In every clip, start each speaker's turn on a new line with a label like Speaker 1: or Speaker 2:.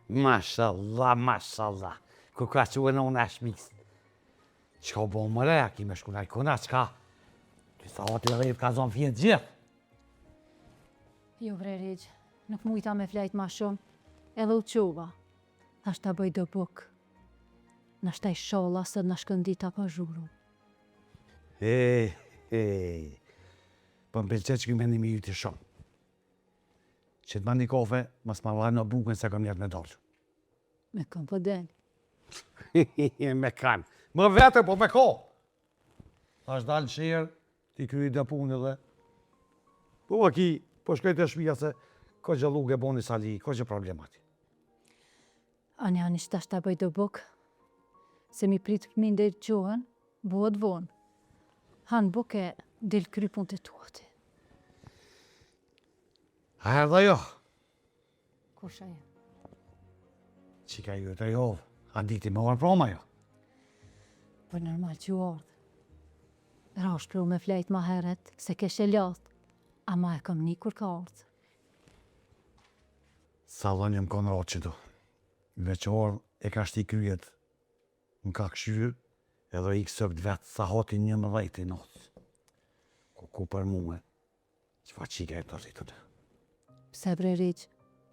Speaker 1: Mashallah, mashallah. Kur ka që unë unë ashmis. Qka bo më reja, ki me shku najkuna, qka? Ty sa ati rejt ka zonë fjenë gjithë.
Speaker 2: Jo bre Rigj, nuk mujta me flajt ma shumë, edhe u quva. Thash ta bëj do buk. Nashta i sholla së në shkëndita pa zhuru.
Speaker 1: Po më pëlqet që këj mendimi ju të shumë. Që të ma një kofe, mas ma vajnë në bukën se kom jetë me dolë.
Speaker 2: Me kom po del.
Speaker 1: Me kanë. Më vete, po me ko. Thash dalë shirë, ti kryi dhe punë dhe. Po aki, po shkajt e shpia se ko që luke boni sali, ko që problemati.
Speaker 2: Ani shtash ta bëj do buk. Se mi prit fëmin dhe qohen, bëhet vonë. Han buke, del kry punë të tuati.
Speaker 1: A erdha jo?
Speaker 2: Kusha jo?
Speaker 1: Qika ju të jovë, a diti me orë proma jo?
Speaker 2: Po normal që u ardhë. Ra shpru me flejt ma heret, se keshe lath, ama e kom një kur ka ardhë.
Speaker 1: Salon jëm konë rotë që du. Veqorë e ka shti kryet, më ka këshyrë, edhe i kësëpt vetë sa hoti 11 i notë. Ku për mume, që fa qika e të rritët.
Speaker 2: Pse bre Rigj,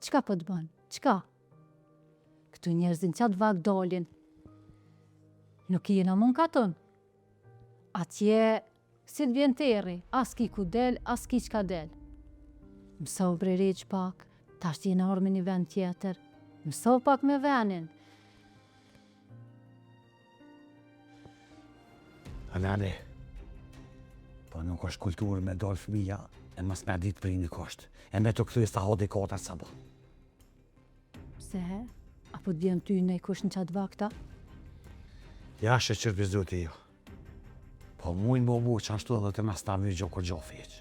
Speaker 2: qka po të bënë, qka? Këtu njerëzin qatë vak dalin. Nuk i jena mund katon. Atje, si të vjen teri, as ki ku del, as ki qka del. Mëso bre Rigj pak, tash t'jena orë me një vend tjetër. Mëso pak me venin.
Speaker 1: Anani, po nuk është kulturë me dollë fëmija, e mës me ditë për i një kosht. E me të këthuj sa hodi kota sa bo.
Speaker 2: Pse? Apo t'vjen ty në i kush në qatë vakta?
Speaker 1: Ja shë qërbizu të jo. Po mujnë më bu që ashtu edhe të mes ta vyjgjo kur gjo fjeq.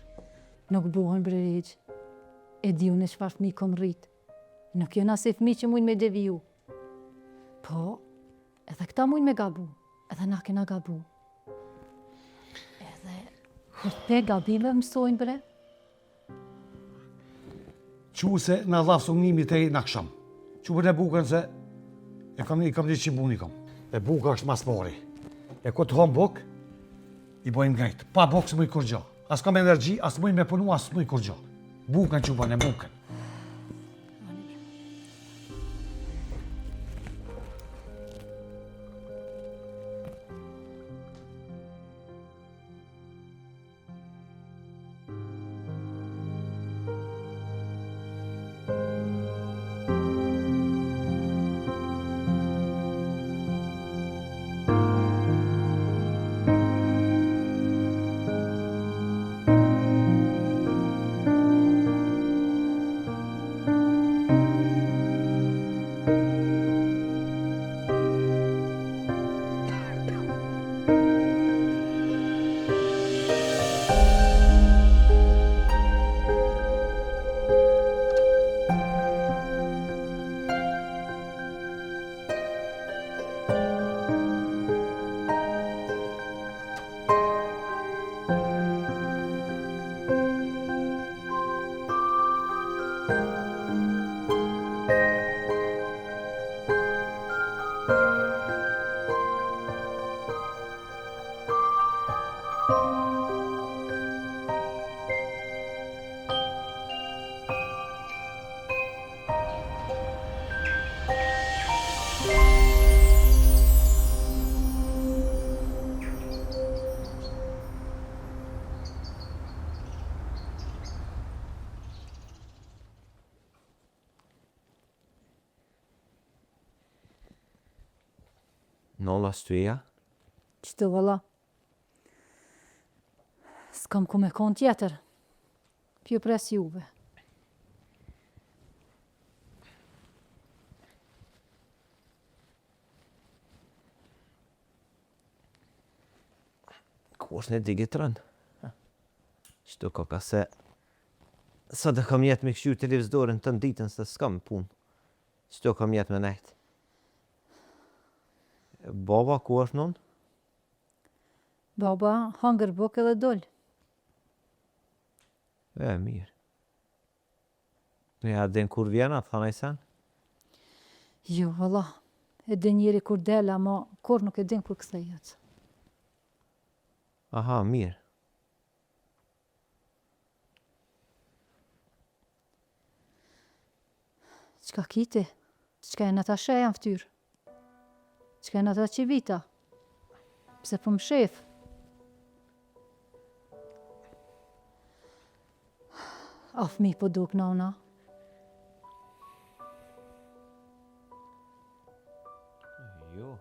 Speaker 2: Nuk buhen bre Rigj. E di unë e çfarë fëmi kom rrit. Nuk jona se fëmi që mujnë me deviju. Po, edhe këta mujnë me gabu. Edhe na kena gabu. Edhe kur te gabime mësojnë bre.
Speaker 1: Qu se në dhafë sumnimi të i në kësham. Qu për e bukën se i kam një qimbun i kam. E buka është mas mori. E ku të hom buk, i bojnë ngajtë. Pa buk së mëj kur gjo. As kam energji, as mëj me punu, as mëj kur gjo. Bukën që bën e bukën.
Speaker 3: Nolla stuja?
Speaker 2: Qëtë valla? S'kam ku me kon tjetër. Pjo pres juve.
Speaker 3: Ku është në digitron? Qëto ka se... Sa dhe kam jetë me këshu televizorën të ditën se s'kam punë. Qëto kam jetë me nejtë. Baba, ku është nun?
Speaker 2: Baba, hangër buk edhe doll.
Speaker 3: E, mirë. Ja, din kur vjen atë, thana i sen?
Speaker 2: Jo, valla. E din njeri kur del, ama kur nuk e din kur kthehet.
Speaker 3: Aha, mirë.
Speaker 2: Qka kiti? Qka e në ta sheja në ftyrë? Qka e në ta qivita? Pse po më shef? A fmi po duk nona?
Speaker 3: Jo.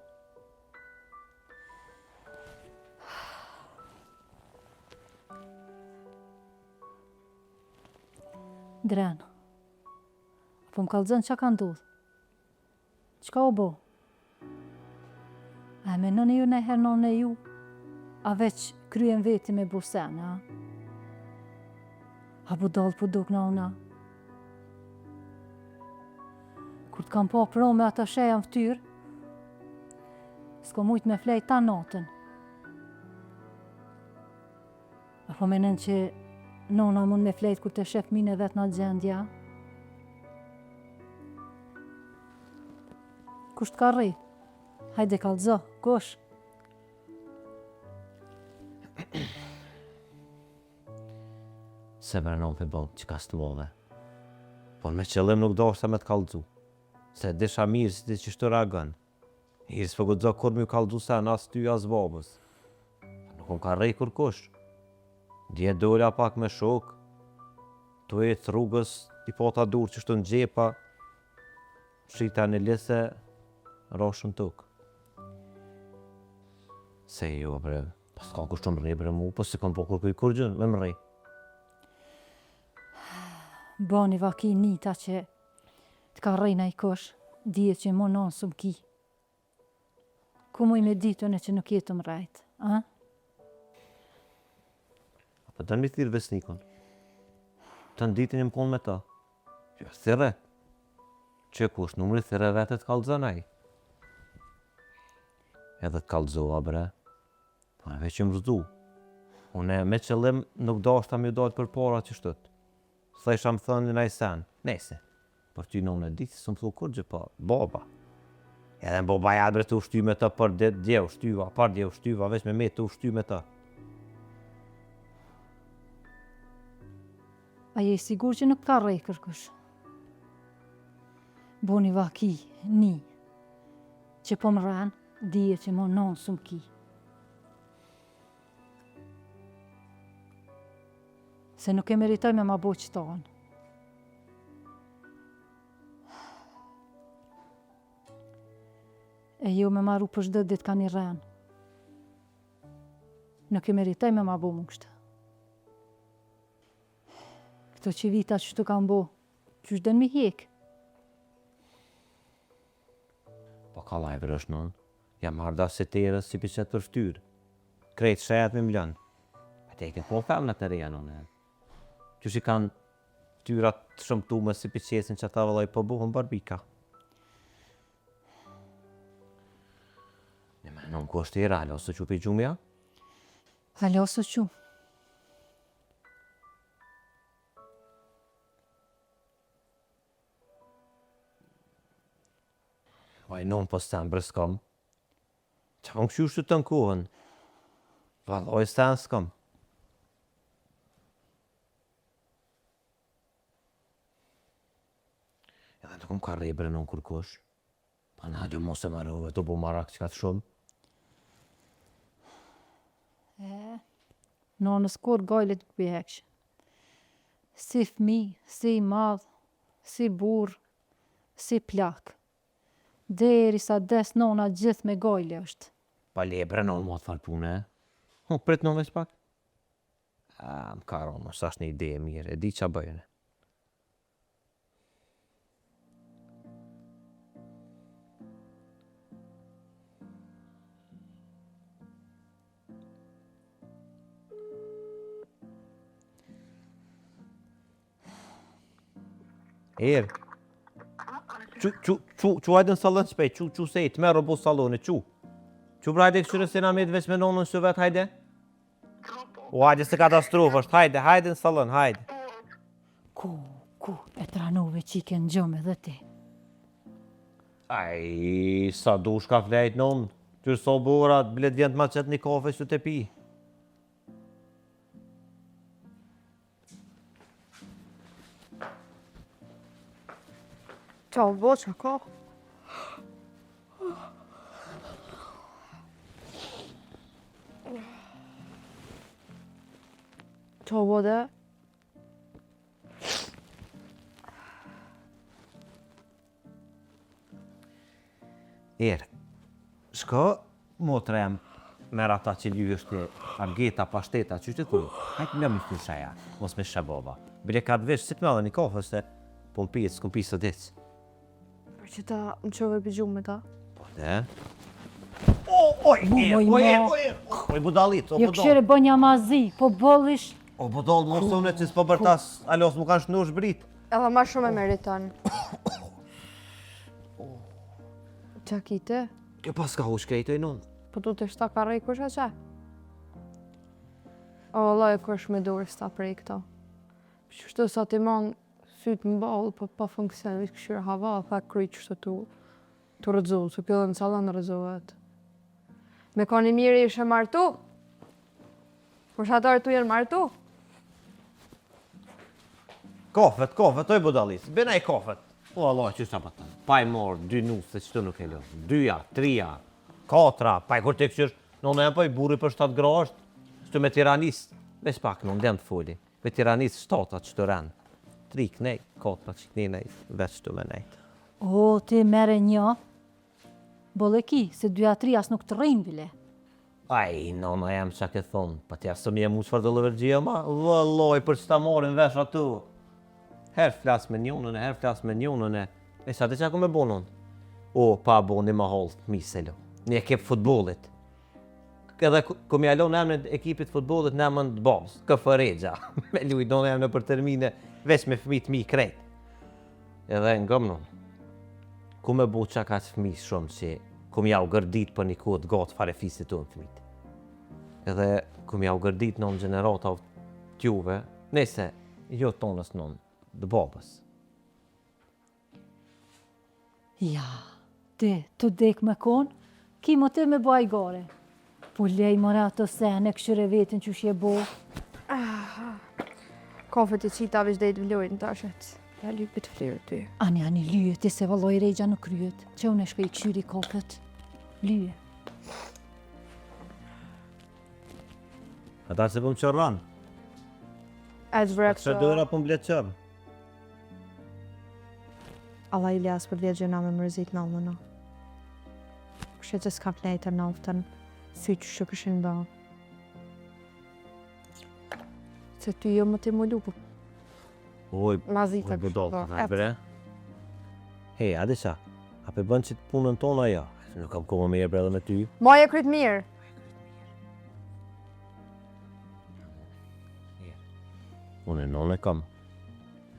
Speaker 2: Dren. Po më kallëzën qa ka ndodh? Qka u bo? A me nënë ju nejher nënë e ju? A veç kryen veti me busen, a? A bu dalë po duk nëna? Kur t'kam pa pro me ata sheja në ftyrë, s'ko mujt me flejt ta natën. Apo menen që nona mund me flejt kur të shef mine vet në gjendja? Kush t'ka rri? Hajde kallëzo, kush?
Speaker 3: Se vernon për bon që ka stëmove. Por me qëllim nuk do sa me t'kallëzu. Se disha mirë si ti që shtë reagon. Hirës për gudzo kur mi kallëzu sen as ty as babës. Nuk më ka rrej kur kush. Dje dola pak me shok. Tu e të rrugës i pota dur që shtë në gjepa. Shita në lise roshën tuk. Se jo bre, pas ka kush të më rrej bre mu, po si kon po kur gjën, me më rrej.
Speaker 2: Bani vaki nita që t'ka rejna i kush, dihet që më nënë së më ki. Ku muj me ditën e që nuk jetë më rejt, a?
Speaker 3: Po të në mi thirë vesnikon. Të në ditin e më konë me ta. Jo, thire. Që kush numri thire vetë të kallëzënaj. Edhe të kallëzoha bre. Po e veç që më rëzu. Une me qëllim nuk do është ta mi dojtë për para që shtët. Thesha më thënë në sen, nese. Për ty nëmë në ditë, së më thu kur gjë pa, baba. Edhe në baba ja bre të ushty me ta për dje ushtyva, par dje ushtyva, veç me të ushty me ta.
Speaker 2: A je sigur që nuk ka rej kërkush? Boni vaki, ni, që po më rran, dije që më nënë së më ki. Se nuk e meritoj me ma bo që tonë. E jo me maru për shdo dit ka një rren. Nuk e meritoj me ma bo më kështë. Këto që vita që shtu kam bo, që shden mi hek.
Speaker 3: Po ka lajver është nënë, jam arda se terës si piset për ftyrë. Krejt shajat me mlën. E te i ke po fel në të reja nënë. Që që kanë ftyrat të shëmtume si piqesin që ata vëllaj po buhën barbika. Në me nëmë ku është i rallë, ose që pi gjumja?
Speaker 2: Halo së që.
Speaker 3: Vaj nëmë po sen bre s'kam. Që më këshu shtu të në kohën? Valoj sen s'kam. Edhe nuk më ka rrej bre nën kërkush. Pa në hadju mos e marrove, të bu marak që ka të shumë.
Speaker 2: Nonës kur gajlit nuk bëheksh. Si fmi, si madh, si burr, si plak. Deri sa des nona gjithë me gajli është.
Speaker 3: Pa le bre nën më të falë pune, e? Prit nën veç pak? Më ka ronë, është ashtë një ide e mirë, e di qa bëjene. Erë. Që hajde në salon shpejt, që sejt, me robo salone, që. Që brajde këshyre se na me të veç me nonën së vetë, hajde. O, hajde se katastrofë është, hajde në salon, hajde.
Speaker 2: ku e tranove qike në gjumë edhe ti.
Speaker 3: Aj, sa dush ka flejt non, ty so burat, blet vjen të ma qëtë një kafe që të pi.
Speaker 4: Ciao, voce, ko? Ciao, vode.
Speaker 3: Shko, motra jam merr ata që lyhesh të argeta, pashteta, që të kuj. Hajtë më më shaja, mos me shabova. Bile ka të vesh si të madhe një kafe, se po më pijet, s'kum pi së ditë.
Speaker 4: Për që ta më qove për gjumë me ta.
Speaker 3: Po dhe? Oj, budalit, o
Speaker 2: Jo
Speaker 3: budal.
Speaker 2: këshire bë një mazi, po bëllish.
Speaker 3: O budal, mos të unë që s'po bërtas, alos mu kanë shnu shbrit.
Speaker 4: Edhe ma shumë e meriton. Qakite,
Speaker 3: Jo pas ka hush kejtë e nun.
Speaker 4: po du të shta ka rej kush e që? O, Allah e kush me dorë sta prej këto. Qështu sa ti man sytë më balë, po pa funksion, vishë këshirë hava, tha kryj qështu të rëdzu, se kjo dhe në salon rëdzohet. Me ka një mirë ishe martu? Por shatarë tu jenë martu?
Speaker 3: Kofet, oj budalis, bëna i kofet. O Allah, që sa pëtën? Pa i morë, 2 nusë, se qëtu nuk e lënë. 2-ja, 3-ja, 4-a, pa i kur të këqysh, në e pa i buri për 7 grasht, qëtu me tiranis, veç pak në ndem të foli, me tiranis 7-a që të rënë. 3 kënej, 4-a që këni nej, veç qëtu me nej.
Speaker 2: O, ti mere një. Bolle ki, se 2-3 as nuk të rrinë bile.
Speaker 3: Aj, nona jam që ke thonë, pa tja së mi e mu qëfar të lëvergjia ma, vëlloj, për që ta morin vesh atu. Herë flas me njënën herë flas me njënën e sa të që ako me bonon? O, pa bo një ma hollë të miselo, një ekip futbolit. Edhe ku mi alon emrin e ekipit futbolit në emën të babës, këfëregja, me lujdon emnë për termine, veç me fëmit mi krejt. Edhe në gëmnon, ku me bo që ka të fëmi shumë që ku mi au gërdit për një kohë të gatë fare fisit të në fëmit. Edhe ku mi au gërdit në gjenerata t'juve, nese, jo tonës në dë babës.
Speaker 2: Ja, ti, të dek me konë, ki më të me baj gore. Po lej mëra ato sene, këshyre vetin që shje bo.
Speaker 4: Kofet e qita vish dhejt vlojnë të ashet. Ja lypit flirë ty.
Speaker 2: Ani lyje, ti se valloj regja nuk kryet. Që unë e shkoj këshyri kopet. Lyje.
Speaker 3: Ata se pëm qërran,
Speaker 4: E të vrek
Speaker 3: që dëra pëm bletë qërë.
Speaker 4: Allah i lasë për vjetë gjëna me mërzit në alë në. Kështë që s'ka flejtë në alëftën, si që që këshin ba. Se ty jo më ti më lupu.
Speaker 3: Oj,
Speaker 4: Mazita
Speaker 3: budol, bre. Hej, adi qa, a pe bën që të punën tonë ajo? Nuk kam kohë me e bredhe me ty.
Speaker 4: Maja kryt mirë.
Speaker 3: Unë e non e kam.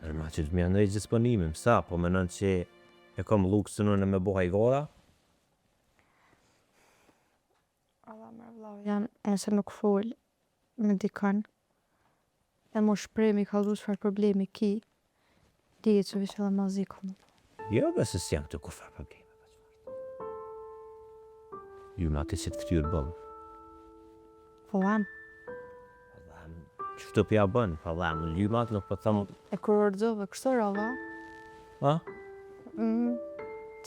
Speaker 3: Nërma që të mja nëjë disponimim, sa, po menon që e kam luksën unë me boha i gora?
Speaker 4: Allah më vlau, janë nëse nuk full me dikën. E më shpremi ka dhu çfarë problemi ki. Dije që vishë edhe ma zikon.
Speaker 3: Jo, besë s'jam të kur farë probleme. Ju nga ti që të ftyrë bëllë.
Speaker 4: Po lan,
Speaker 3: Qëftë pja bënë, pa dhamë, lymat nuk po thëmë,
Speaker 4: e kur ordzove, kështu rava.
Speaker 3: ha?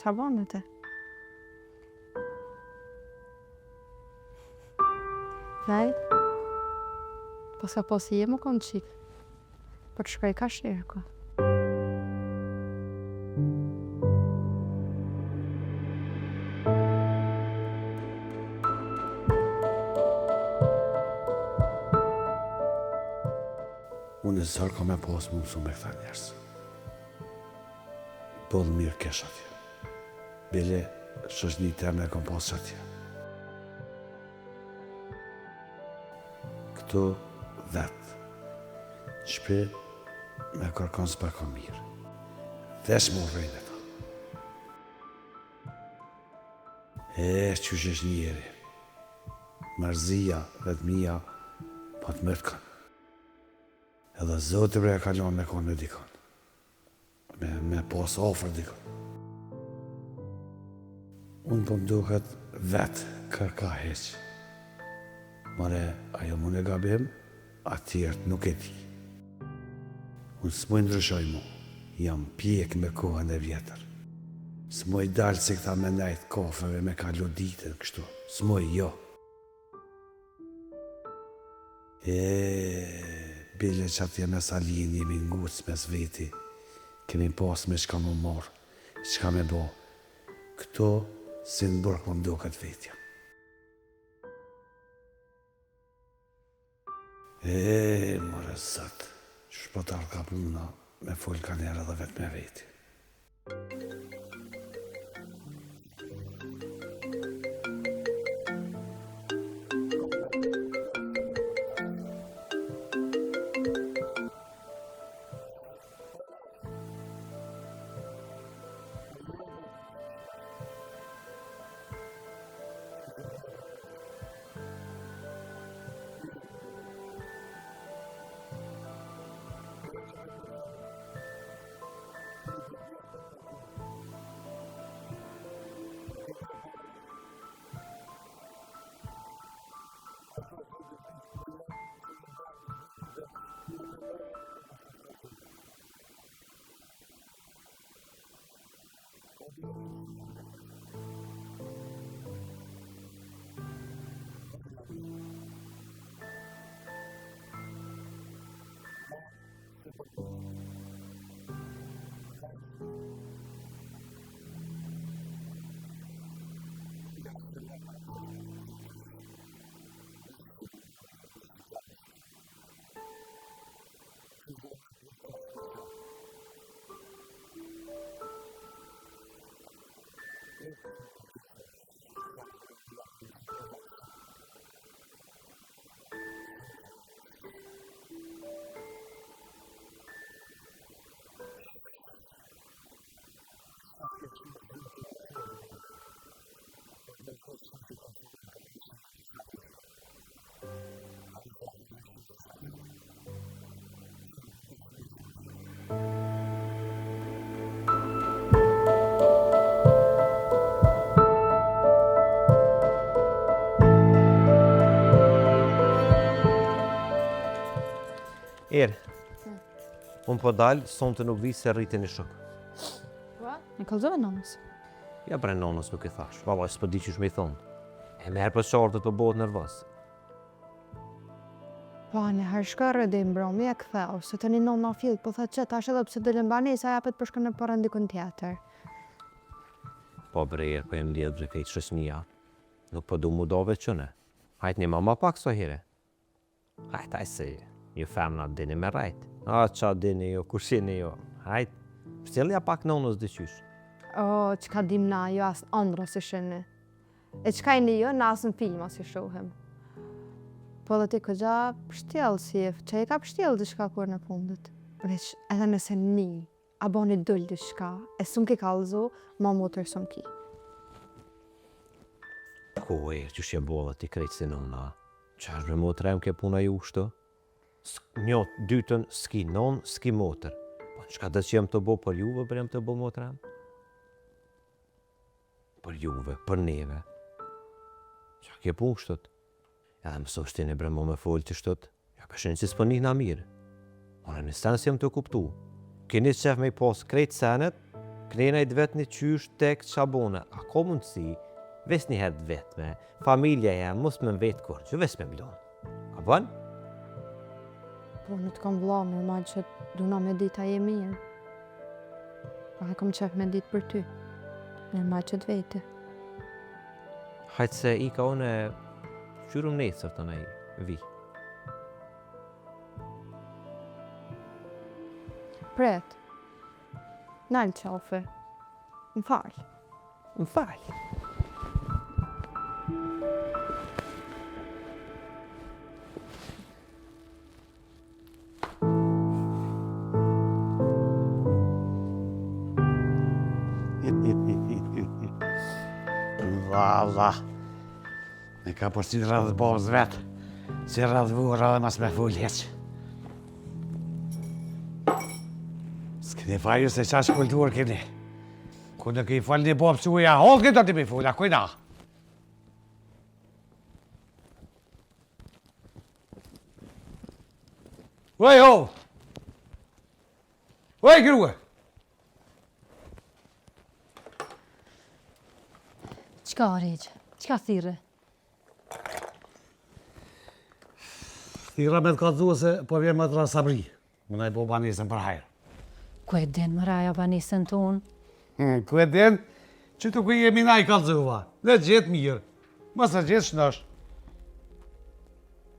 Speaker 4: Qa bënë te? Vej, pas ka posi je më konë qik. Për të shkaj ka shirë, ko.
Speaker 1: Unë e zërë ka me posë më mësu me këta njerës. Bëllë mirë kesh atje. Bile, shëshni teme e kom posë atje. Këto vetë, shpe me kërkon s'pa ka mirë. Vesh më rejnë e ta. Që shesh njeri. Mërzia, vetëmia, pa të mërtë kanë. Edhe Zotë bre e kalon me konë me dikon. me pas ofër dikon. Unë po m'duket vetë kërka heq. Mare, ajo mund e gabim, atërt nuk e di. Unë s'moj ndryshoj mu, jam pjek me kohën e vjetër. S'moj dalë si këta me najtë kafeve me kalu ditën kështu, s'moj jo. Bile që atje me Salin jemi ngucë mes veti, kemi pas me shka më marë, shka me bo. Këto si në burk më mdoket vetja. More zët, që shpotar ka puna me full kanera dhe vetë me veti.
Speaker 3: Unë po dalë, sonë të nuk vi se rritin i shok.
Speaker 4: E kallëzove nonës?
Speaker 3: Ja bre nonës nuk i thash, valla s'po di qysh me i thonë. E merë për qartët po bëhet nervos.
Speaker 4: Po, në herë shkarë dhe mbromi e këtheu, se të një nonë në fjellë, po thë që tash edhe pëse dëllën banesa japet për shkën e përën dikun tjetër.
Speaker 3: Po bre, po jem lidhë bre kejtë shësmija. Nuk po du mu dove qëne. Hajt një mama pak so here. Hajt, hajt se ju femna dini me rajt. A, qa dini jo, kushini jo. Hajt, pështjelja pak nonës dhe qysh.
Speaker 4: O, që ka dim na, jo asë andro si shënë. E që ka i një jo, në asë në filma si shohem. Po dhe ti këgja pështjellë si e, që e ka pështjellë dhe shka kur në fundit. Veç, edhe nëse një, a bo një dëllë dhe shka, e sum ki kalzo, ma motër sum ki.
Speaker 3: Ko e, që shje bolla ti krejtë si nona. Qash me motër e më ke puna ju shto? Njot, dytën, s'ki non, s'ki motër. Po në shka dhe që jem të bo për juve, për jem të bo motër em? Për juve, për neve. Qa ke pun shtot? Edhe më soshtini bre mo me folë të shtot. Ja ka shenë që s'po njëna mirë. Ona në sens jem të kuptu. Keni qef me i pos krejt senet, knena i dvet një qysh tek qabone. A ko mundësi, ves një herë dvet me, familja jem, mus me vetë kur, që ves me mlonë. A ban?
Speaker 4: Po, në të kam vla, normal që duna me dit a je mirë. Pa e kom qef me dit për ty. Normal që të vete.
Speaker 3: Hajtë se i ka une qyrum nesër të nej vi.
Speaker 4: Pret. Nalë qafe. Më falë.
Speaker 3: Më falj.
Speaker 1: Valla. Me ka përsi rrëdhë babës vetë, si rrëdhë vu rrëdhë mas me full heq. S'ke Keni fajrë se qash kulturë keni. Ku në këj falë një bobë që uja, holë këtë të mi fulla, kujna. Oj, ho! Oj, grue!
Speaker 2: Qka, Req? Qka thire?
Speaker 1: Thira me të kalëzua se po vjen më të rasabri. Më i po banisën për hajrë.
Speaker 2: Ku e din më raja banisën tonë?
Speaker 1: Ku e din? Që të ku i jemi na i kalëzua. Dhe gjithë mirë. Mësë gjithë shnosh.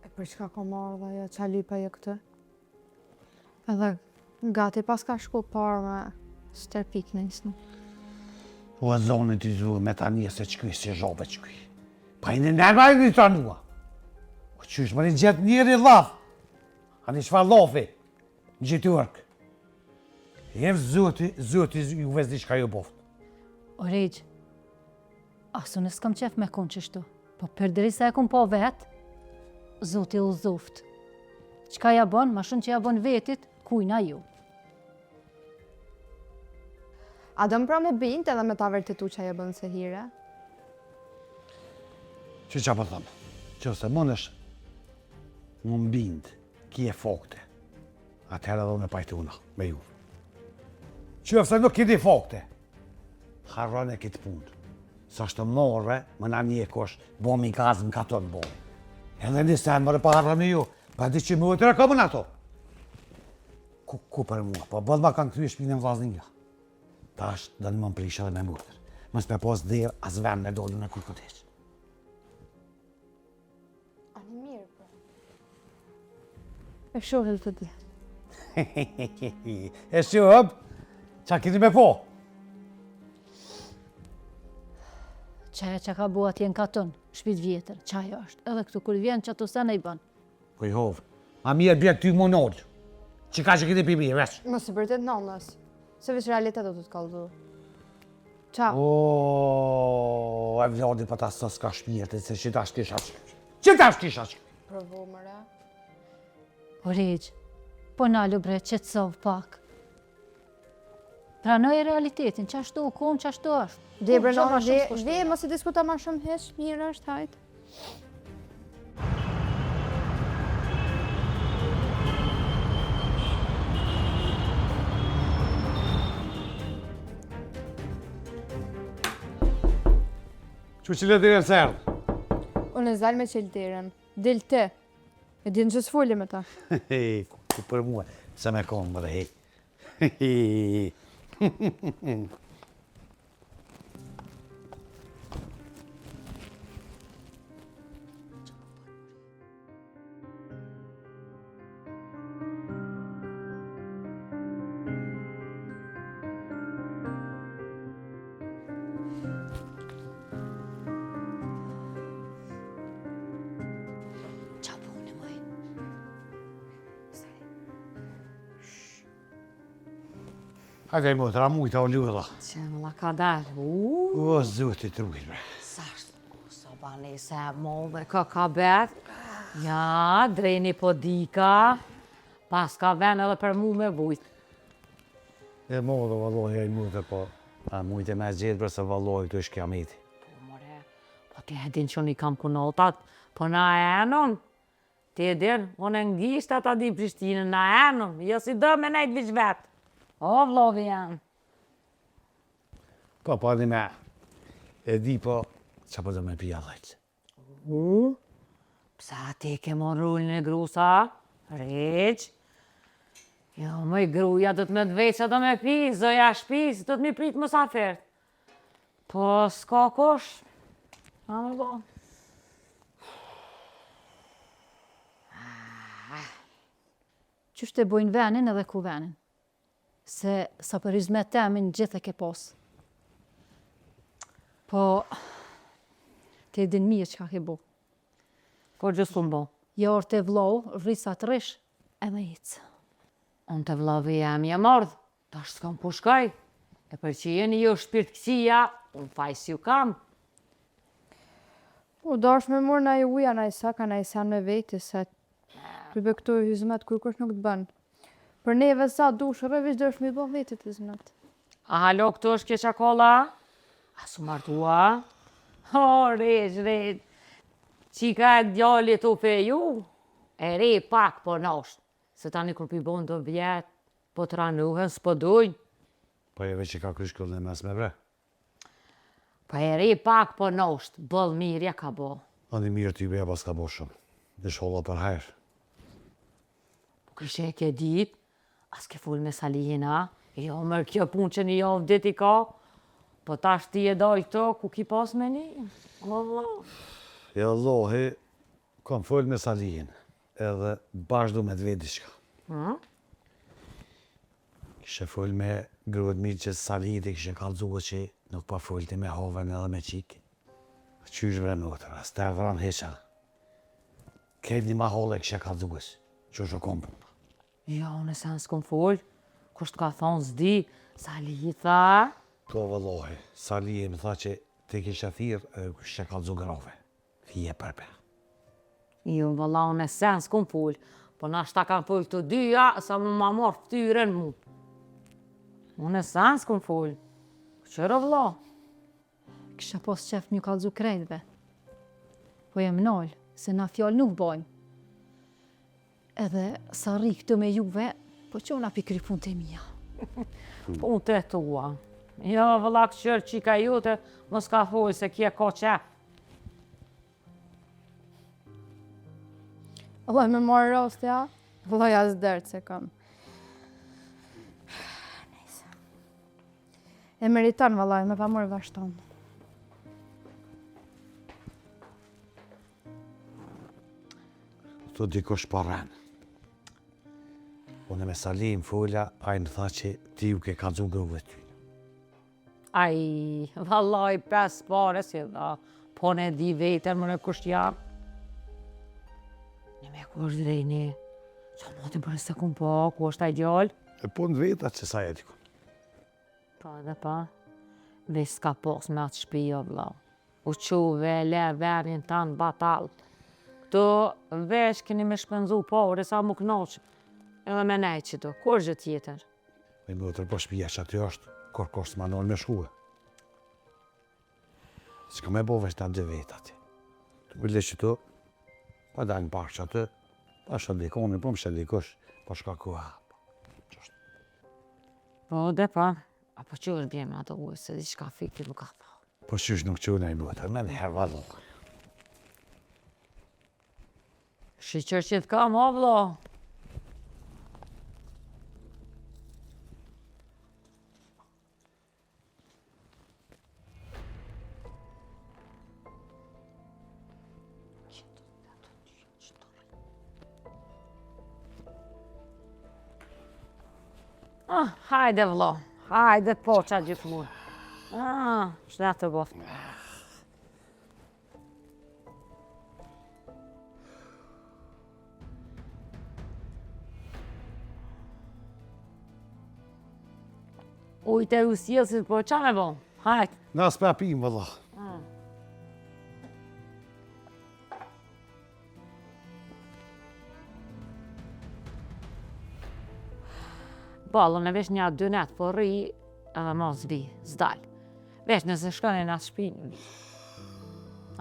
Speaker 4: E për çka ka marrë dhe ajo qa lipa e këtë? Edhe gati pas ka shku parë me sterpik në isnë.
Speaker 1: Po e zonë të zuë me ta një se qëkuj si zhobe qëkuj. Pa i në nërma i një të anua. O qysh më një gjithë njëri laf. A një shfa lofi. Në gjithë urkë. Jem zoti ju vezdi shka ju boft.
Speaker 2: O Req, asu në s'kam qef me konë qështu. Po përderi se e kom po vetë, zoti u zoft. Qka ja bon, ma shumë që ja bon vetit, kujna ju.
Speaker 4: A dëmë pra me bint edhe me ta vërtetu që ajo bën se hire?
Speaker 1: Që qa po thëmë? Që se më nësh më mbind, ki e fokte. Atëherë edhe me pajtuna, me ju. Që se nuk kiti fokte. Harron e kitë punë. Sa shtë morve, më na mjekosh, bom i gazë në katon bom. Edhe një sen mërë pa harron e ju, pa di që më të rekomën ato. Ku për mua, po bëllë ma kanë këthy shpinë në vlazninja. Ta është dhe në më mprishë edhe me mutër. Mës me pos dhirë, as vend me dolu në kujkoteq.
Speaker 4: Ani mirë, pra. E shohë të ti.
Speaker 1: E shumë, qa kiti me po?
Speaker 2: Qaja që ka bua tjenë katon, shpit vjetër, qaja është. Edhe këtu kur vjen që ato sene i ban.
Speaker 1: Po i hovë, ma mirë bje ty më nëllë. Që ka që kiti pipi, veç.
Speaker 4: Mos i përtet nëllës, se vishë realitetet të të kallëzu. Qa?
Speaker 1: O, e vladi pa ta së s'ka shpirtit, se që ta shkisha që. Që ta shkisha që?
Speaker 4: Provu më re.
Speaker 2: O Req, po nalu bre, qetsov pak. Pranoj realitetin, qashtu u kom, qashtu është.
Speaker 4: Dhe bre,
Speaker 2: Qa ma shumë
Speaker 4: dhe,
Speaker 2: s'po
Speaker 4: dhe mos i diskuta ma shumë heq, mirë është, hajtë.
Speaker 1: Që që le dire sërë?
Speaker 4: Unë e zalë me qelteren. Del ti. E dinë që s'folje me ta.
Speaker 1: Hej, ku për mua, se me konë më dhe hej.
Speaker 2: Qa pune, moj?
Speaker 1: Hajde i motra, mujta o ljudha.
Speaker 2: Që më la ka dalë,
Speaker 1: O, zotit rujt, bre.
Speaker 2: Sashtë, sa bani se mollë dhe ka bet. Ja, drejni po dika. Pas ka ven edhe për mu me vujt.
Speaker 1: E modë, valloj, e i mujte, po. A mujte me gjithë, bre, se valloj, të është kiameti.
Speaker 2: Po, more, po ti e din që unë i kam kunotat, po na e enon. Ti e din, unë e ngisht ata di Prishtinën, na e enon, jo si do me nejt vish vetë. O, vlovi janë.
Speaker 1: Po, po, një me, e di, po, që po dhe me pija dhejtë.
Speaker 2: Psa ti ke mon rullin e grusa? Req? Jo, mëj gruja do të me dveqa do me pi, zoja shpis, do të mi prit mësafert. Po, s'ka kosh. A më bo. Qështë e bojnë venin edhe ku venin? Se sa për izmet temin gjithë e ke pos. Po, ti e din mirë që ka ke bo. Po gjithë ku mbo. Jo orë të vlau, rrisa të rish, edhe icë. Unë të vlavi jam ja mordhë, ta është s'kam po shkaj. E për që jeni jo shpirt kësia, unë faj si ju kam.
Speaker 4: Po, do është me mërë na i uja, na i saka, na i san me veti, se përbe këto hyzmet kur kush nuk të bënë. Për neve sa dush, rëvish dërsh mi bo vetit të zënat.
Speaker 5: A halo, këtu është kje qakolla? A su martua? O, rejt. Qika e djallit u pe ju? E re pak po nosht. Se tani kur pi bon do vjet, po të ranuhen, s'po dujnë.
Speaker 1: Po e veç që ka krysh këllë në mes me bre.
Speaker 5: Po e re pak po nosht, bëll mirja ka bo.
Speaker 1: Andi mirë ty beja pas ka bo shumë. Dhe sholla për hajrë.
Speaker 5: Po kështë e ke dit, as ke full me Salihina, jo mërë kjo pun që një javë dit i ka, po tash ti e doj këto, ku ki pas me një? Allah.
Speaker 1: E Allahi, kam full me Salihin, edhe bashkë du me të vedi shka. Kishe full me gruët mirë që Salihit i kishe kalzuë që nuk pa fullti me hoven edhe me qiki. Qysh vre notër, as të vran heqa. Kejt një ma holle kishe kalzuës, që është o kompën.
Speaker 5: Jo, nëse në s'kom full, kusht ka thonë zdi, Salihi tha,
Speaker 1: Po vëllohi, Salihi më tha që ti kishe thirë edhe kishe kalzu grove. Fije përpe.
Speaker 5: jo valla unë e sen s'kom full, po na shta kam full të dyja, sa mu ma morë ftyren mu. Unë e sen s'kom full, qërë valla.
Speaker 2: Kisha pos qef mju kalzu krejtve. Po jem nol, se na fjall nuk bojmë. Edhe sa ri këtu me juve, po që unë api kry pun të mija.
Speaker 5: Pun të tua. Jo, valla këshër qika jute, mos ka thuj se kje ko qep.
Speaker 4: Allah me marrë rast, ja? Allah ja zdërët se kam. E meritan, vallaj, me pa morë vashton.
Speaker 1: Tu dikush parren. Unë me Salihin fulla, a i në tha që ti ju ke kalzu grove ty.
Speaker 5: Aj, vallaj, pes pare si dha, po ne di vetën më në kusht jam. Në me kush drejni, që motin për se kum po, ku është aj djallë?
Speaker 1: E po në vetat që sa jeti ku.
Speaker 5: Pa edhe pa, veç s'ka pos me atë shpija, vla. U quve, le, verin tanë batal. Këtu veç keni me shpenzu pare, sa mu knoqë, edhe me nej që tu, kur gjë tjetër?
Speaker 1: Me më të po shpija që aty është, kërkosh të manol me shkue. S'ka me bo veç të dy vetat. Të bëlle që tu, pa dalë në pak që aty, pa shëndikoni, po më shëndikosh, po shka ku hapë.
Speaker 5: Po, dhe pa, apo që është bje me ato ujë, se di shka fikti më ka tha.
Speaker 1: Po qysh nuk që unë e mëtër, me në herë vallë.
Speaker 5: Shiqër që të kam, o vlo. Hajde vlo, hajde poqa gjithmonë. Shda të boft. Ujtë e usjelësit, po qa me bo? Hajt.
Speaker 1: Na s'pe apim, valla.
Speaker 5: Ballën e vesh një dy net, po rri, edhe mos zbi, s'dal. Vesh nëse shkone në atë shpinë,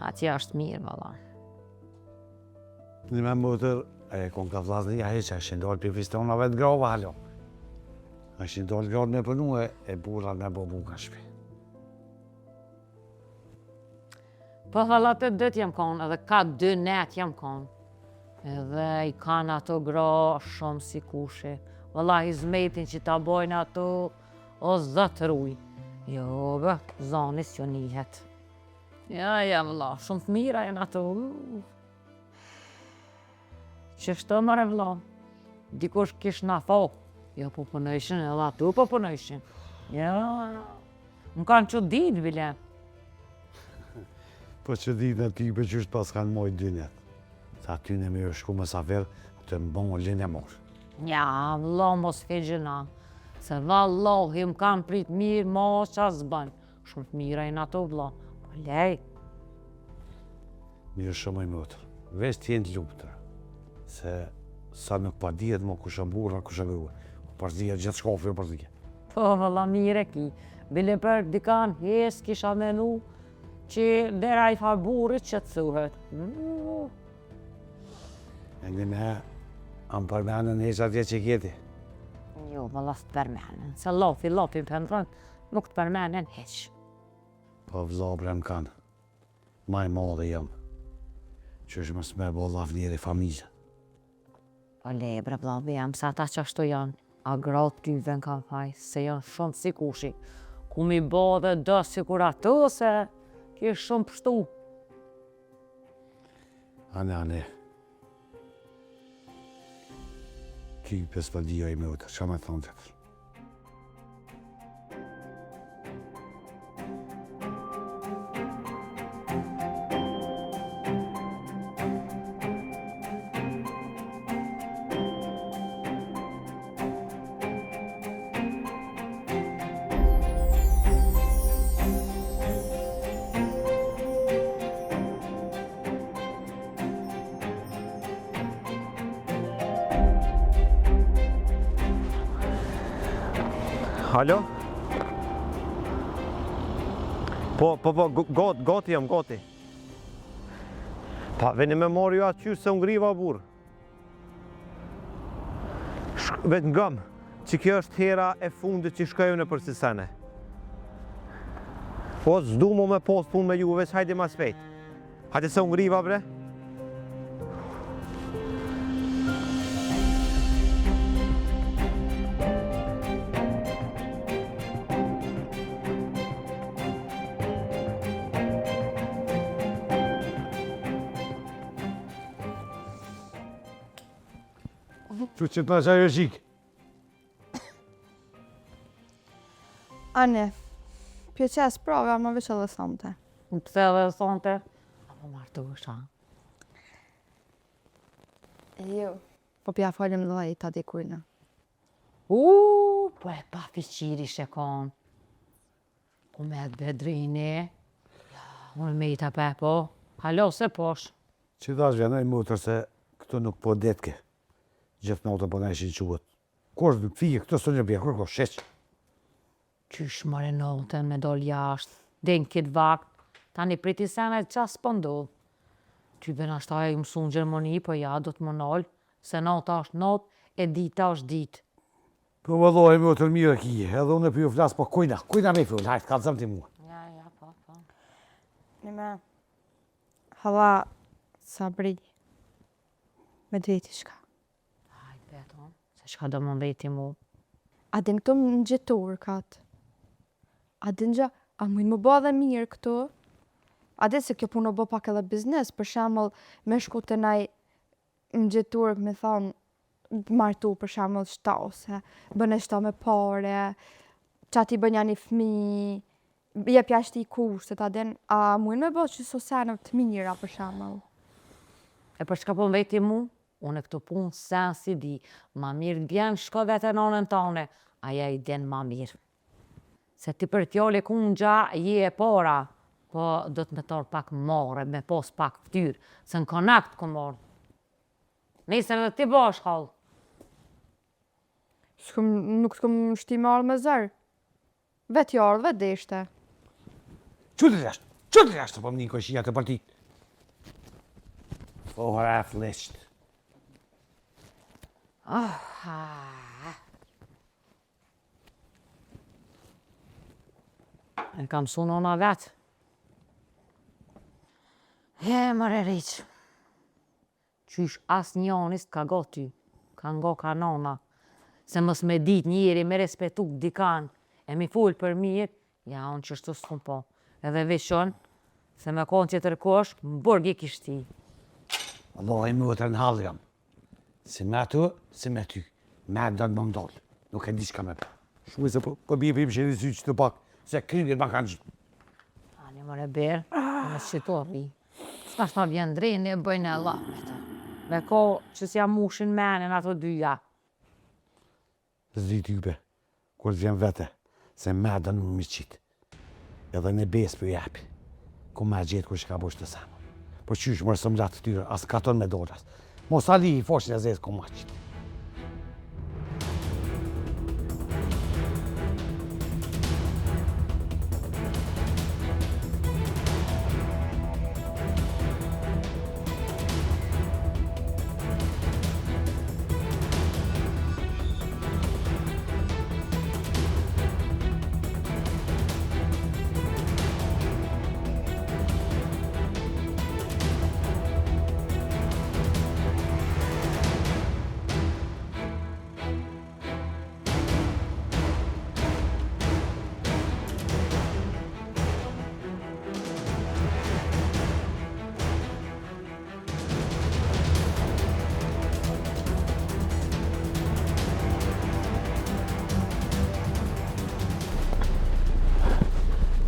Speaker 5: atje është mirë, valla.
Speaker 1: Një me mëtër, e kon ka vlazni, ja heqa, është ndolë për fistonave të grova, halo. është ndolë gradë me pënu e burrat me bo buka shpi.
Speaker 5: Po valla të dët jam konë, edhe ka 2 net jam konë. Edhe i kanë ato gra shumë si kushi. Valla i zmetin që ta bojnë ato, o zëtë ruj. Jo, bë, zonis që nihet. Ja, valla, shumë të mira janë ato. Qështë mëre valla, dikush kish na tho, jo po punojshin, edhe atu po punojshin. Ja, më kanë që ditë, bile.
Speaker 1: Po që ditë në ty për qështë pas kanë mojë 2 net. Sa ty në me shku më safer, të më bon linë e morë.
Speaker 5: Ja, valla mos fegjena. Se vallahi më kanë prit mirë, mos qa zbën. Shumë të mira i në ato valla. Po lej.
Speaker 1: Mirë shumë i mëtër. Vesh t'jenë të luptër. Se sa nuk pa dihet mo kusha burra, kusha grua. përzije, gjithë shkofër përzije.
Speaker 5: Po, valla mire ki. Bile për dikan hes kisha menu që dera i faburit që të thuhet.
Speaker 1: E një me, am përmenën hesh atje që kjeti.
Speaker 5: Jo, valla së të përmenen. Se lofi pëndron, nuk të përmenen heq.
Speaker 1: Po vëzobre më kanë. Maj madhe jam. Që është mësë me bo lavnjeri familje.
Speaker 5: Po lebre, vlavi jam, sa ta që ashtu janë. A gratë tyve në kanë thaj, se janë shumë si kushi. Ku mi bo dhe dë si kur ato, se kishë shumë pështu.
Speaker 1: Ane. Ki pesvaldia i me utë, që me thonë të të.
Speaker 3: Halo? Po, goti jam, goti. Pa, veni me mori ju atë qyrë se unë griva burë. Vetë ngëm, që kjo është hera e fundit që shkojnë në për Sisene. Po, s'du mu me post pun me ju, veç hajde ma spejt. Hajde se unë griva, bre.
Speaker 1: Që që të nësha jo shikë.
Speaker 4: Ane, pjeqes prove, ama veç edhe thonte.
Speaker 5: Në pëse dhe thonte, apo martu është,
Speaker 4: Jo. Po pja falim dhe i ta dikujnë.
Speaker 5: Po e pa fiqiri shekon. Po me të bedrini. Unë me i të pepo. Halo, se posh.
Speaker 1: Që dash vjenoj mutër se këtu nuk po detke. Gjithë natën po në ishin quët. Kosh në fije, këtë së një bje, kërko, sheq.
Speaker 5: Qysh mëre notën me dol jashtë, den këtë vakt, tani priti sene qas po ndodh. Ty ben ashta e mësu në Gjermoni, po ja, do të më nolë, se nota është notë, e dita është ditë.
Speaker 1: Po vëlloj me otër mirë kije, edhe unë e për ju flasë, po kujna me fjull, hajtë, ka të zëmë ti mua.
Speaker 5: Ja, po.
Speaker 4: Nime, hala, sabri, me dhejti shka.
Speaker 5: Hajtë, beton, se shka do më ndeti mu.
Speaker 4: A din këto më gjetur katë? A din gjë, a mujnë më bë dhe mirë këto? A din se kjo punë bë pak edhe biznes, për shemëll me shku të naj më gjetur, me thonë, martu për shemëll shtause, bën e shta me pare, qa ti bën janë i fmi, jep jashtë i kushtet, a din, a mujnë me bë që sosenëv të mira për shemëll?
Speaker 5: E për shka po ndeti mu, unë e këto punë sen si di, ma mirë bjen shko vete nonën tone, aja i den ma mirë. Se ti për tjole ku në gja, je e para, po do të me torë pak more, me pos pak ftyrë, se në konakt ku morë. Nesër edhe ti bosh halë.
Speaker 4: Nuk s'kom shti me arë me zërë. Vetë jarë, vetë deshte.
Speaker 1: Që të reshtë, po më një këshia të partit. Ora e fleshtë.
Speaker 5: E kam su nona vetë. Mëre riqë. Qysh as njonis ka go ty, ka ngo ka nona. Se mës me dit njeri me respetu dikan, e mi full për mirë, ja unë qështu s'kum po. Edhe vishon, se me konë që të rëkosh, më burgi kishti.
Speaker 1: Allah i më të në halë jam. Si me tu, si me ty. Me do të më ndollë. Nuk e di që ka me për. Shumë se po bje për që edhe sy që të pak, se krivjet ma kanë gjithë.
Speaker 5: Ani mëre berë, me shqitori. Ska shta vjen drejnë e bëjnë e lapështë. Me ko që s'ja mushin menin ato dyja.
Speaker 1: Zdi type, kur të vjen vete, se me do në më qitë. Edhe në besë për jepi. Ku me gjithë kur që ka bosh të samë. Po qysh mërë së mlatë të tyre, as katon me dorës. Mos ali i foshin e zezë ku ma qitë.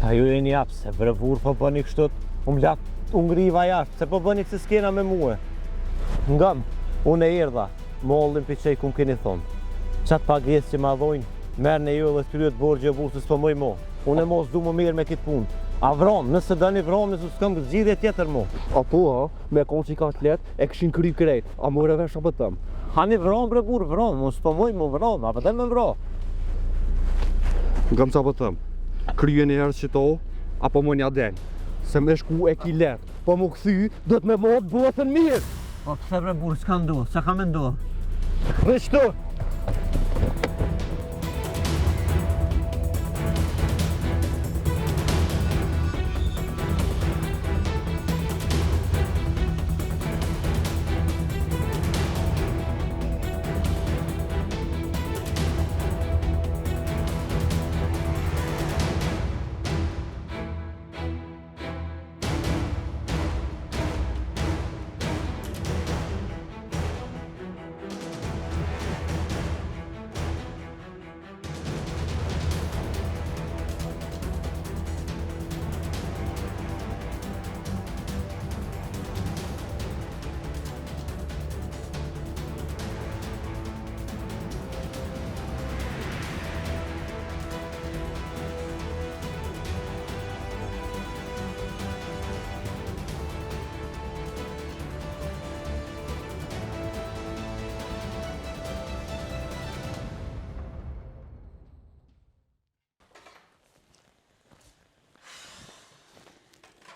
Speaker 3: A ju e një japë, se brevur po bëni kështët, unë ngriva jashtë, se po bëni këse s'kena me muë. Ngëm, unë e erdha, mollin për që i kun keni thonë. Qatë pagesë që ma dhojnë, merë në ju dhe s'pyryet borgje e busës për mëj mo. Unë e mos du më mirë me kitë punë. A vronë, nëse dëni vronë, nëse s'këm zgjidhje tjetër mo.
Speaker 6: A po, me konë që i ka të letë, e këshin kry krejt, a më revesh a bëtëm.
Speaker 3: Hani vronë brevur, vronë, mos për mëj mu vronë, a pëtëm me vronë.
Speaker 6: Ngëm qa bëtëm, kryen e herë që to, apo më nja den. Se me shku e ki letë, po më këthy, do të me modë bëtën mirë.
Speaker 3: O pëse brevur, s'ka ndohë, s'ka ka me ndohë.
Speaker 6: Dhe qëtë?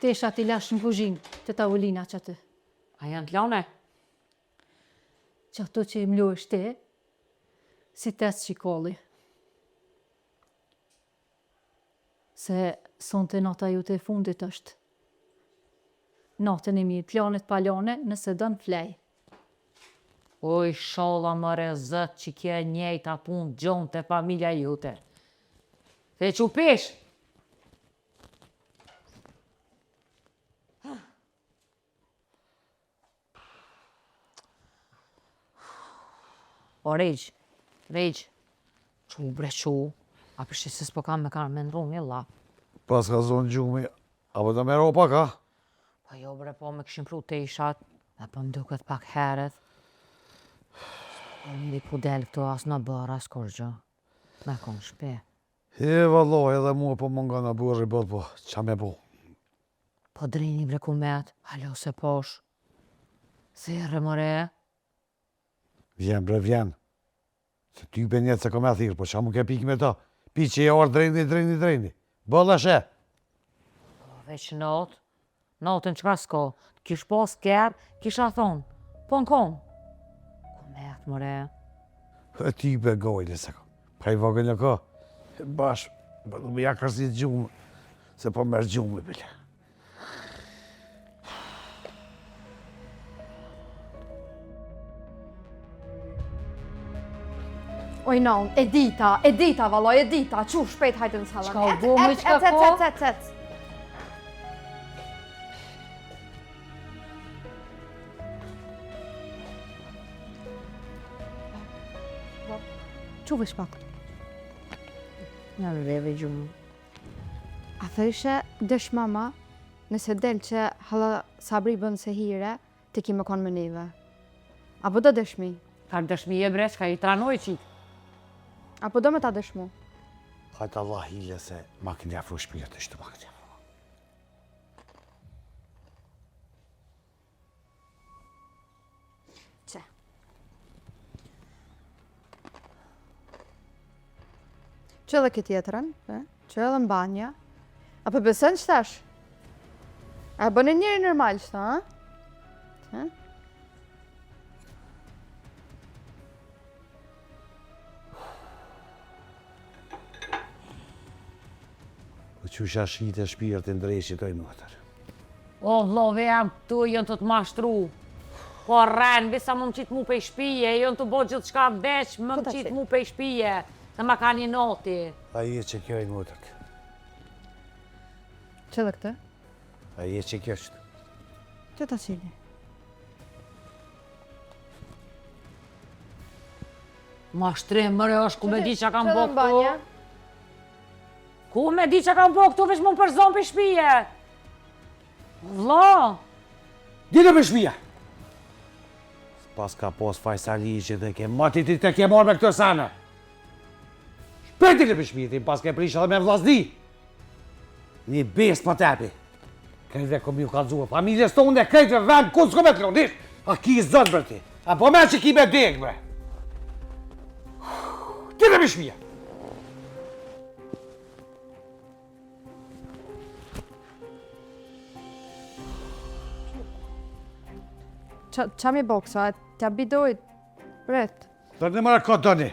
Speaker 2: Tesha t'i lash në kuzhinë, të tavolina që atë.
Speaker 5: A janë të lone?
Speaker 2: Që ato që i mlojsh te, si tes shikolli. Se sonte nata ju të fundit është. Natën e mirë, planet palone, nëse dënë flej.
Speaker 5: Oj, sholla më rezët që kje njejta punë gjonë të familja jute. Te që pish? O, Rejgj, që bre që, a përshë se s'po kam me kanë me ndru një la.
Speaker 1: Pas ka zonë gjumi, apo të mero pak, ha?
Speaker 5: Po jo bre, po me këshim pru të ishat, dhe po mduket pak heret. Po miri ku del këto as në bërë, as kur gjë. Me konë shpe.
Speaker 1: Valloj, edhe mua po më nga në burri bët, po, qa me bu?
Speaker 5: Po drini bre ku met, halo se posh. Se rëmëre.
Speaker 1: Vjen bre, vjen. Se ty për njetë se kom e thirë, po qa mu ke pik me ta? Pi që e orë drejni. Bëlla she.
Speaker 5: Veç not, notën që ka s'ko, kish pas kërë, kisha thonë, po në konë. Ku me atë mëre?
Speaker 1: E ty për gojnë se ka. Pa i vogën në ka. Bash, bëllu me ja kërësit gjumë, se po mërë gjumë, bile.
Speaker 4: Oj, non, e dita, valloj, e dita, qu shpejt hajtë në salon.
Speaker 5: Qka u bo me qka ko?
Speaker 4: Et. Qu vish pak?
Speaker 5: Në rreve gjumë.
Speaker 4: A thëshe, dësh mama, nëse del që hala sabri bënë se hire, të ki me konë më neve. Apo do dëshmi?
Speaker 5: Ka dëshmi e bre, qka i tranoj qitë.
Speaker 4: Apo do me ta dëshmu?
Speaker 1: Hajtë Allah hile se ma kënë jafru shpirët ishte ma këtë jafru.
Speaker 4: Që? Që edhe këtë jetërën, që edhe në banja. Apo besën që tash? A bënë njëri normal që ta, ha?
Speaker 1: Që shashit e shpirët e ndrejshit oj mëtër.
Speaker 5: O, vlove jam këtu, jënë të mashtru. Po rrenë, bisa më më qitë mu pe shpije, jënë të bo gjithë shka veç, më më qitë mu pe shpije, se ma ka një noti.
Speaker 1: A i e që kjo e mëtër.
Speaker 4: Që dhe këtë?
Speaker 1: A i e që kjo qëtë.
Speaker 4: Që ta cili?
Speaker 5: Mashtrim, mëre është ku me di që kam bo këtu. Ku me di që kam po këtu veç më përzon për shpije? Vlla,
Speaker 1: Dile për shpia! Pas ka pos Fajsali që dhe ke mati ti të ke marrë me këtë sana. Shpejt dile për shpia, ti pas ke prish edhe me vllazdi. Një bes për tepi. Krejtve kom ju kalzua, familjes tonë dhe krejtve vend, ku s'ko me të lodish? A ki i zëtë për ti? A po me që ki me degë, bre? Dile për shpia!
Speaker 4: Qa mi boksa, t'ja bidojt, bret.
Speaker 1: Do në mërë këtë doni.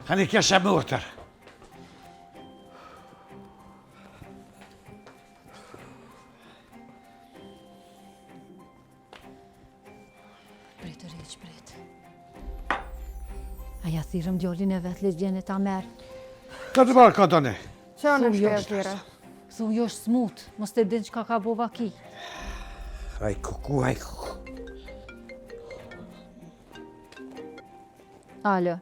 Speaker 1: Hani keshe mërëtër.
Speaker 2: Bret të req, bret. Aja thirëm djallin e vetë legjene ta merë.
Speaker 1: Do në mërë këtë doni.
Speaker 4: Që në
Speaker 2: Thuj,
Speaker 4: shkja
Speaker 2: jo,
Speaker 4: tjere?
Speaker 2: Thu jo është smut, mos të din qka ka bova ki.
Speaker 1: Aj kuku, aj kuku.
Speaker 2: Alo.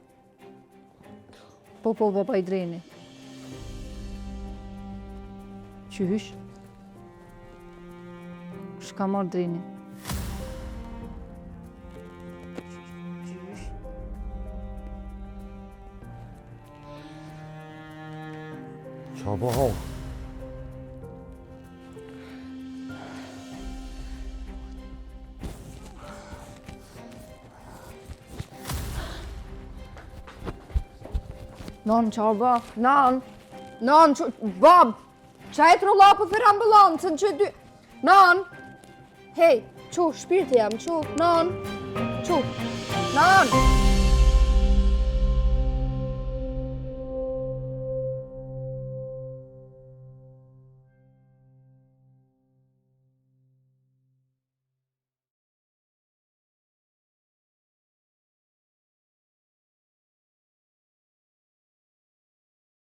Speaker 2: Po, baba i dreni. Qysh? Shka marrë dreni?
Speaker 1: Qa po ho?
Speaker 4: Non, qa ba? Non, bab, qa e trolla për ambulancën që dy... Non, hej, qu, shpirti jam, qu, non,